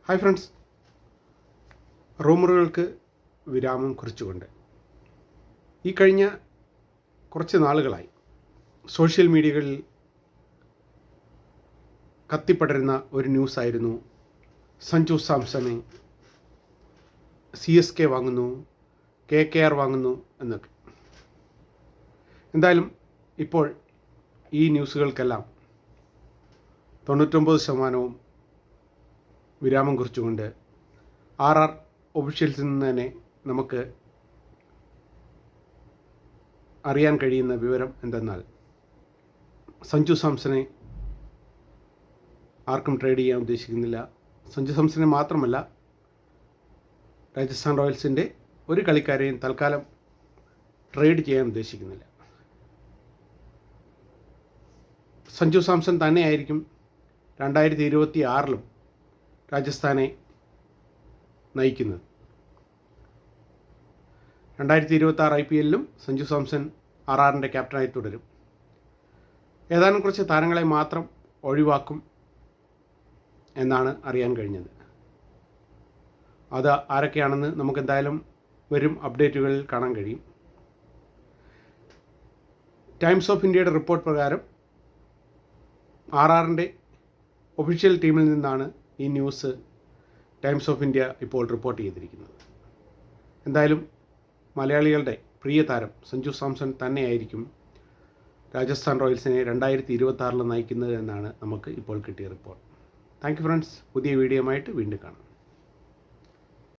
Hi friends, റൂമറുകൾക്ക് വിരാമം കുറിച്ചുകൊണ്ട് ഈ കഴിഞ്ഞ കുറച്ച് നാളുകളായി സോഷ്യൽ മീഡിയകളിൽ കത്തിപ്പടരുന്ന ഒരു ന്യൂസായിരുന്നു സഞ്ജു സാംസണെ CSK വാങ്ങുന്നു, KKR വാങ്ങുന്നു എന്നൊക്കെ. എന്തായാലും ഇപ്പോൾ ഈ ന്യൂസുകൾക്കെല്ലാം 99% വിരാമം കുറിച്ചുകൊണ്ട് RR ഒഫീഷ്യൽസിൽ നിന്ന് തന്നെ നമുക്ക് അറിയാൻ കഴിയുന്ന വിവരം എന്തെന്നാൽ, സഞ്ജു സാംസണെ ആർക്കും ട്രേഡ് ചെയ്യാൻ ഉദ്ദേശിക്കുന്നില്ല. സഞ്ജു സാംസണെ മാത്രമല്ല, രാജസ്ഥാൻ റോയൽസിൻ്റെ ഒരു കളിക്കാരെയും തൽക്കാലം ട്രേഡ് ചെയ്യാൻ ഉദ്ദേശിക്കുന്നില്ല. സഞ്ജു സാംസൺ തന്നെയായിരിക്കും 2026 രാജസ്ഥാനെ നയിക്കുന്നത്. 2026 IPL സഞ്ജു സാംസൺ RRൻ്റെ ക്യാപ്റ്റനായി തുടരും. ഏതാനും കുറച്ച് താരങ്ങളെ മാത്രം ഒഴിവാക്കും എന്നാണ് അറിയാൻ കഴിഞ്ഞത്. അത് ആരൊക്കെയാണെന്ന് നമുക്കെന്തായാലും വരും അപ്ഡേറ്റുകളിൽ കാണാൻ കഴിയും. ടൈംസ് ഓഫ് ഇന്ത്യയുടെ റിപ്പോർട്ട് പ്രകാരം RRൻ്റെ ഒഫീഷ്യൽ ടീമിൽ നിന്നാണ് ഈ ന്യൂസ് ടൈംസ് ഓഫ് ഇന്ത്യ ഇപ്പോൾ റിപ്പോർട്ട് ചെയ്തിരിക്കുന്നത്. എന്തായാലും മലയാളികളുടെ പ്രിയ താരം സഞ്ജു സാംസൺ തന്നെയായിരിക്കും രാജസ്ഥാൻ റോയൽസിനെ 2026 നയിക്കുന്നത് എന്നാണ് നമുക്ക് ഇപ്പോൾ കിട്ടിയ റിപ്പോർട്ട്. Thank you friends. പുതിയ വീഡിയോയുമായിട്ട് വീണ്ടും കാണാം.